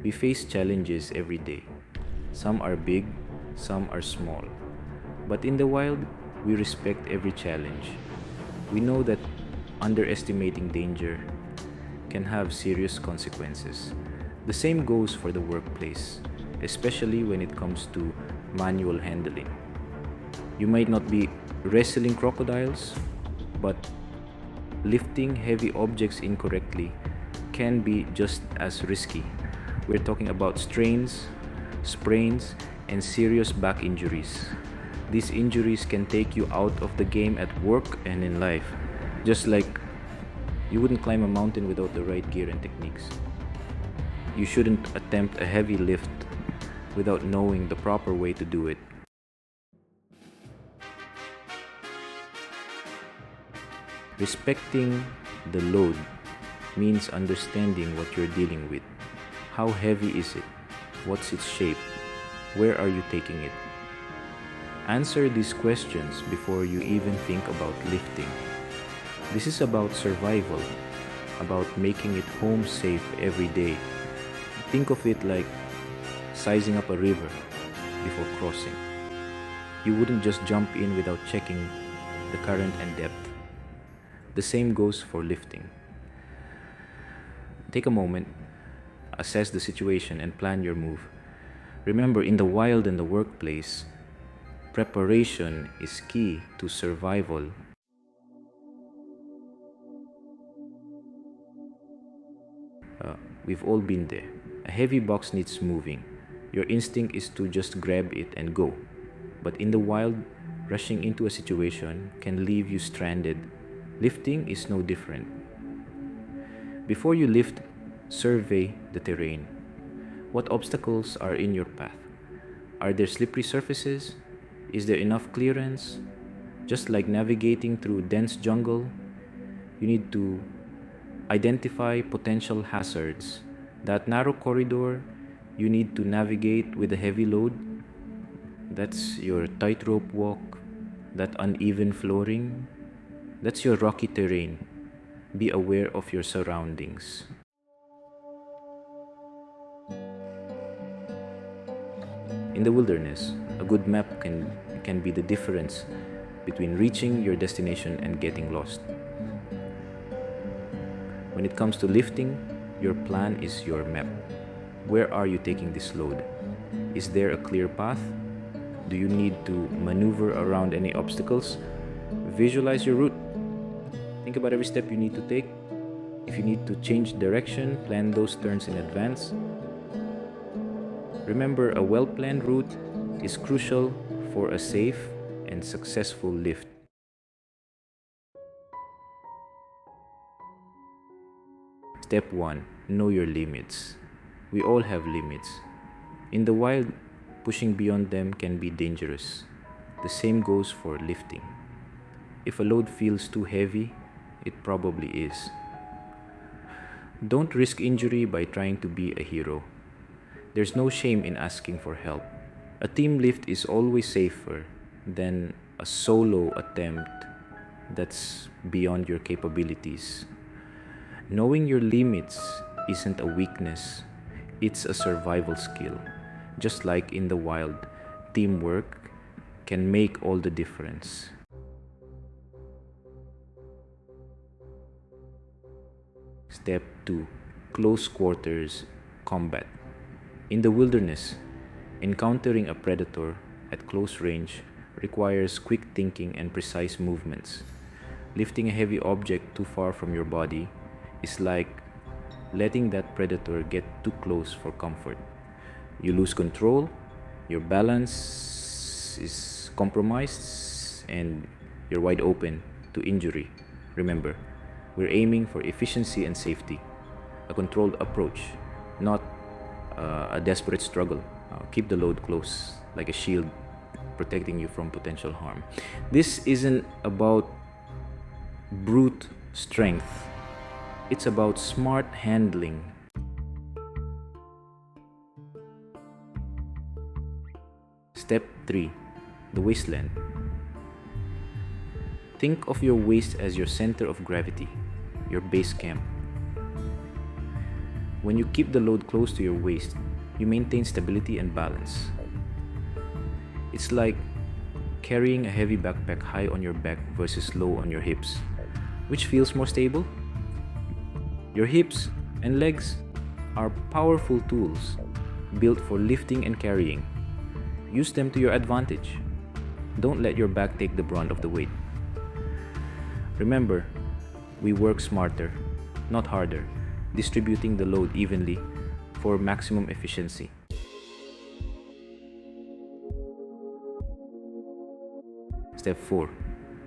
We face challenges every day. Some are big, some are small. But in the wild, we respect every challenge. We know that underestimating danger can have serious consequences. The same goes for the workplace, especially when it comes to manual handling. You might not be wrestling crocodiles, but lifting heavy objects incorrectly can be just as risky. We're talking about strains, sprains, and serious back injuries. These injuries can take you out of the game at work and in life, just like you wouldn't climb a mountain without the right gear and techniques. You shouldn't attempt a heavy lift without knowing the proper way to do it. Respecting the load means understanding what you're dealing with. How heavy is it? What's its shape? Where are you taking it? Answer these questions before you even think about lifting. This is about survival, about making it home safe every day. Think of it like sizing up a river before crossing. You wouldn't just jump in without checking the current and depth. The same goes for lifting. Take a moment, assess the situation, and plan your move. Remember, in the wild and the workplace, preparation is key to survival. We've all been there. A heavy box needs moving. Your instinct is to just grab it and go. But in the wild, rushing into a situation can leave you stranded. Lifting is no different. Before you lift, survey the terrain. What obstacles are in your path? Are there slippery surfaces? Is there enough clearance? Just like navigating through dense jungle, you need to identify potential hazards. That narrow corridor you need to navigate with a heavy load, that's your tightrope walk. That uneven flooring, that's your rocky terrain. Be aware of your surroundings. In the wilderness, a good map can be the difference between reaching your destination and getting lost. When it comes to lifting, your plan is your map. Where are you taking this load? Is there a clear path? Do you need to maneuver around any obstacles? Visualize your route. Think about every step you need to take. If you need to change direction, plan those turns in advance. Remember, a well-planned route is crucial for a safe and successful lift. Step 1. Know your limits. We all have limits. In the wild, pushing beyond them can be dangerous. The same goes for lifting. If a load feels too heavy, it probably is. Don't risk injury by trying to be a hero. There's no shame in asking for help. A team lift is always safer than a solo attempt that's beyond your capabilities. Knowing your limits isn't a weakness, it's a survival skill. Just like in the wild, teamwork can make all the difference. Step 2. Close quarters combat. In the wilderness, encountering a predator at close range requires quick thinking and precise movements. Lifting a heavy object too far from your body is like letting that predator get too close for comfort. You lose control, your balance is compromised, and you're wide open to injury. Remember, we're aiming for efficiency and safety, a controlled approach, not a desperate struggle. Keep the load close, like a shield, protecting you from potential harm. This isn't about brute strength, it's about smart handling. Step 3. The waistland. Think of your waist as your center of gravity, your base camp. When you keep the load close to your waist, you maintain stability and balance. It's like carrying a heavy backpack high on your back versus low on your hips. Which feels more stable? Your hips and legs are powerful tools built for lifting and carrying. Use them to your advantage. Don't let your back take the brunt of the weight. Remember, we work smarter, not harder, distributing the load evenly for maximum efficiency. Step 4.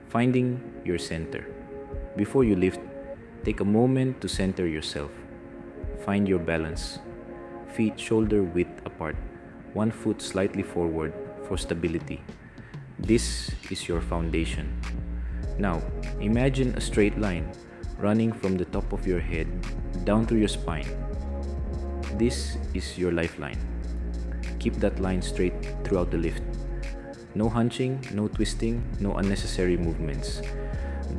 Finding your center. Before you lift, take a moment to center yourself. Find your balance. Feet shoulder width apart, one foot slightly forward for stability. This is your foundation. Now, imagine a straight line running from the top of your head down through your spine. This is your lifeline. Keep that line straight throughout the lift. No hunching, no twisting, no unnecessary movements.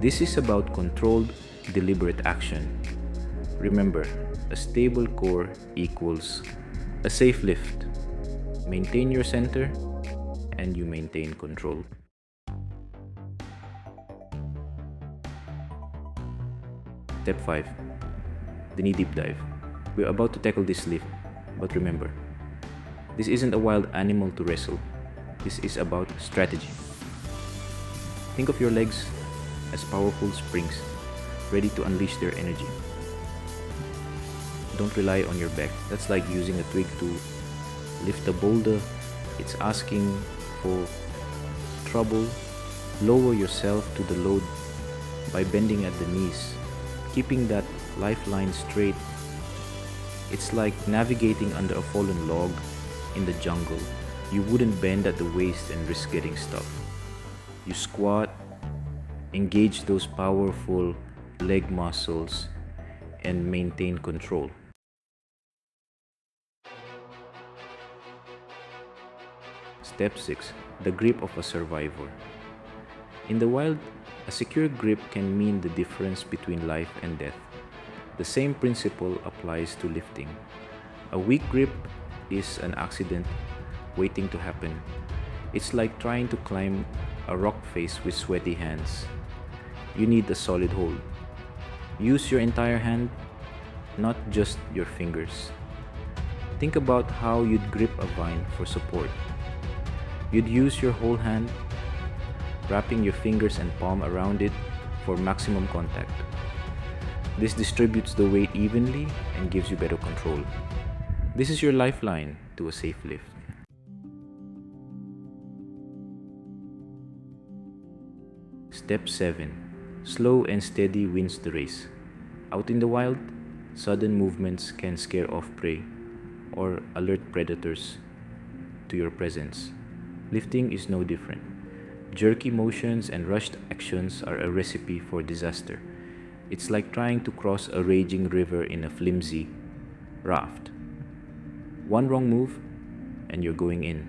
This is about controlled, deliberate action. Remember, a stable core equals a safe lift. Maintain your center, and you maintain control. Step 5. The knee deep dive. We're about to tackle this lift, but remember, this isn't a wild animal to wrestle. This is about strategy. Think of your legs as powerful springs, ready to unleash their energy. Don't rely on your back. That's like using a twig to lift a boulder. It's asking for trouble. Lower yourself to the load by bending at the knees, keeping that lifeline straight. It's like navigating under a fallen log in the jungle. You wouldn't bend at the waist and risk getting stuck. You squat, engage those powerful leg muscles, and maintain control. Step 6. The grip of a survivor. In the wild, a secure grip can mean the difference between life and death. The same principle applies to lifting. A weak grip is an accident waiting to happen. It's like trying to climb a rock face with sweaty hands. You need a solid hold. Use your entire hand, not just your fingers. Think about how you'd grip a vine for support. You'd use your whole hand, wrapping your fingers and palm around it for maximum contact. This distributes the weight evenly and gives you better control. This is your lifeline to a safe lift. Step 7. Slow and steady wins the race. Out in the wild, sudden movements can scare off prey or alert predators to your presence. Lifting is no different. Jerky motions and rushed actions are a recipe for disaster. It's like trying to cross a raging river in a flimsy raft. One wrong move, and you're going in.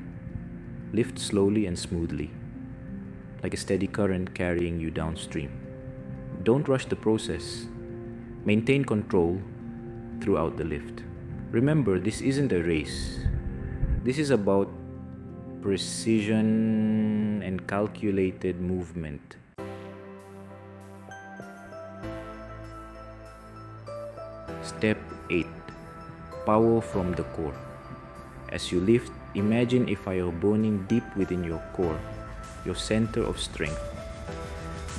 Lift slowly and smoothly, like a steady current carrying you downstream. Don't rush the process. Maintain control throughout the lift. Remember, this isn't a race. This is about precision and calculated movement. Step 8. Power from the core. As you lift, imagine a fire burning deep within your core, your center of strength.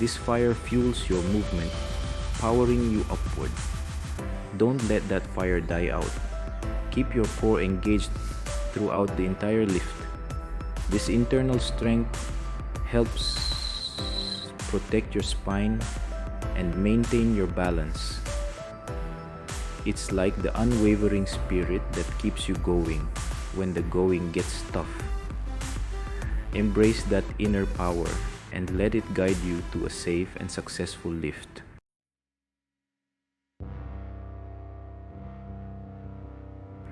This fire fuels your movement, powering you upward. Don't let that fire die out. Keep your core engaged throughout the entire lift. This internal strength helps protect your spine and maintain your balance. It's like the unwavering spirit that keeps you going when the going gets tough. Embrace that inner power and let it guide you to a safe and successful lift.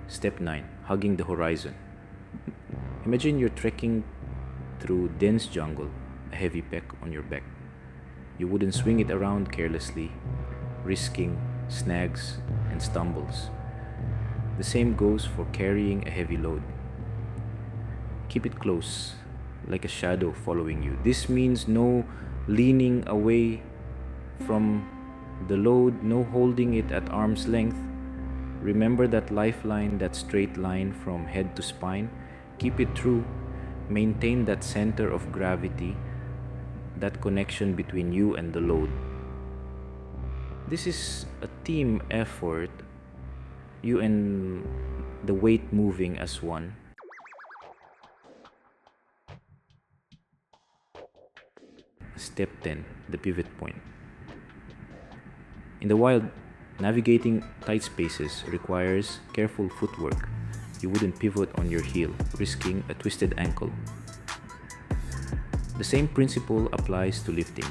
Step 9. Hugging the horizon. Imagine you're trekking through dense jungle, a heavy pack on your back. You wouldn't swing it around carelessly, risking snags and stumbles. The same goes for carrying a heavy load. Keep it close, like a shadow following you. This means no leaning away from the load, no holding it at arm's length. Remember that lifeline, that straight line from head to spine. Keep it true. Maintain that center of gravity, that connection between you and the load. This is a team effort, you and the weight moving as one. Step 10, the pivot point. In the wild, navigating tight spaces requires careful footwork. You wouldn't pivot on your heel, risking a twisted ankle. The same principle applies to lifting.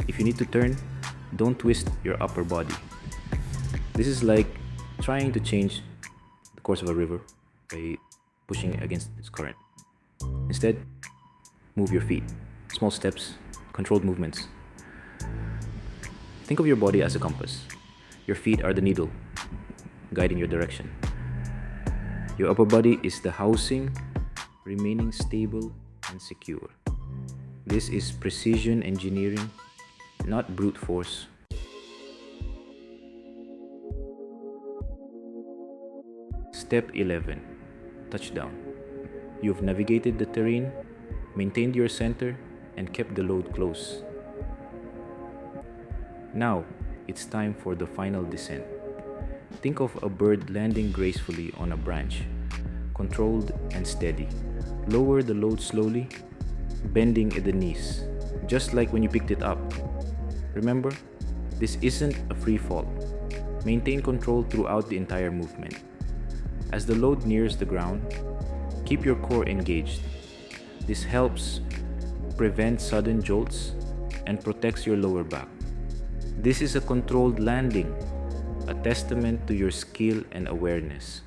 If you need to turn, don't twist your upper body. This is like trying to change the course of a river by pushing against its current. Instead, move your feet. Small steps, controlled movements. Think of your body as a compass. Your feet are the needle, guiding your direction. Your upper body is the housing, remaining stable and secure. This is precision engineering, not brute force. Step 11. Touchdown. You've navigated the terrain, maintained your center, and kept the load close. Now, it's time for the final descent. Think of a bird landing gracefully on a branch, controlled and steady. Lower the load slowly, bending at the knees, just like when you picked it up. Remember, this isn't a free fall. Maintain control throughout the entire movement. As the load nears the ground, keep your core engaged. This helps prevent sudden jolts and protects your lower back. This is a controlled landing, a testament to your skill and awareness.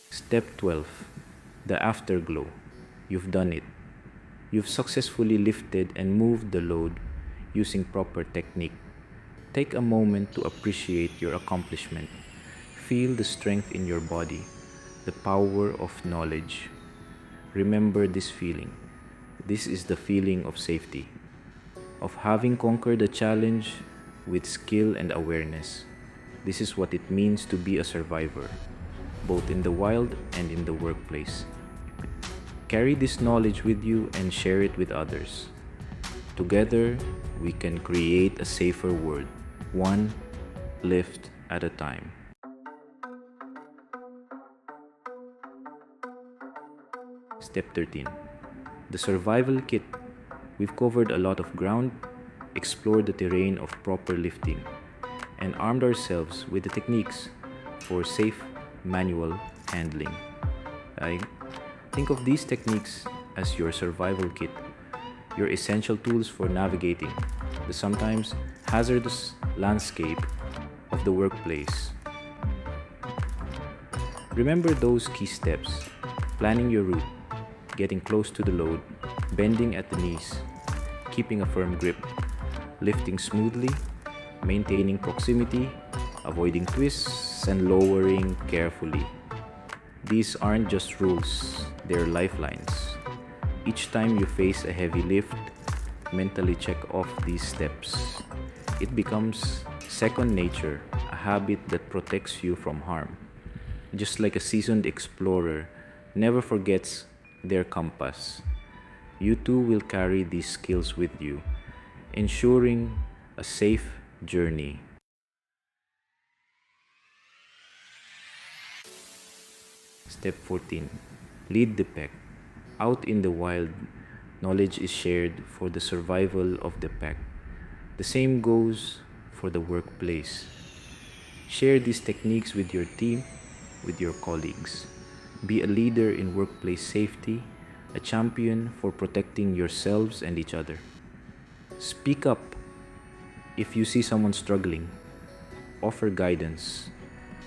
Step 12. The afterglow. You've done it. You've successfully lifted and moved the load using proper technique. Take a moment to appreciate your accomplishment. Feel the strength in your body, the power of knowledge. Remember this feeling. This is the feeling of safety, of having conquered a challenge with skill and awareness. This is what it means to be a survivor, both in the wild and in the workplace. Carry this knowledge with you and share it with others. Together, we can create a safer world, one lift at a time. Step 13. The survival kit. We've covered a lot of ground, explored the terrain of proper lifting, and armed ourselves with the techniques for safe manual handling. I think of these techniques as your survival kit, your essential tools for navigating the sometimes hazardous landscape of the workplace. Remember those key steps: planning your route, getting close to the load, bending at the knees, keeping a firm grip, lifting smoothly, maintaining proximity, avoiding twists, and lowering carefully. These aren't just rules, they're lifelines. Each time you face a heavy lift, mentally check off these steps. It becomes second nature, a habit that protects you from harm. Just like a seasoned explorer never forgets their compass, you too will carry these skills with you, ensuring a safe journey. Step 14. Lead the pack. Out in the wild, knowledge is shared for the survival of the pack. The same goes for the workplace. Share these techniques with your team, with your colleagues. Be a leader in workplace safety, a champion for protecting yourselves and each other. Speak up if you see someone struggling. Offer guidance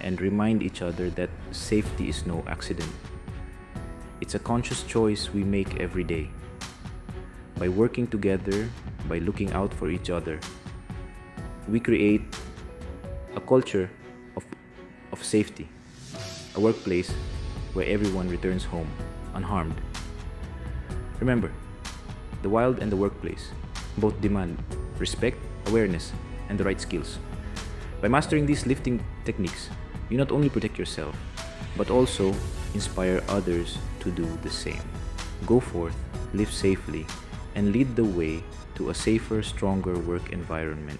and remind each other that safety is no accident. It's a conscious choice we make every day. By working together, by looking out for each other, we create a culture of, of safety, a workplace where everyone returns home unharmed. Remember, the wild and the workplace both demand respect, awareness, and the right skills. By mastering these lifting techniques, you not only protect yourself, but also inspire others to do the same. Go forth, live safely, and lead the way to a safer, stronger work environment.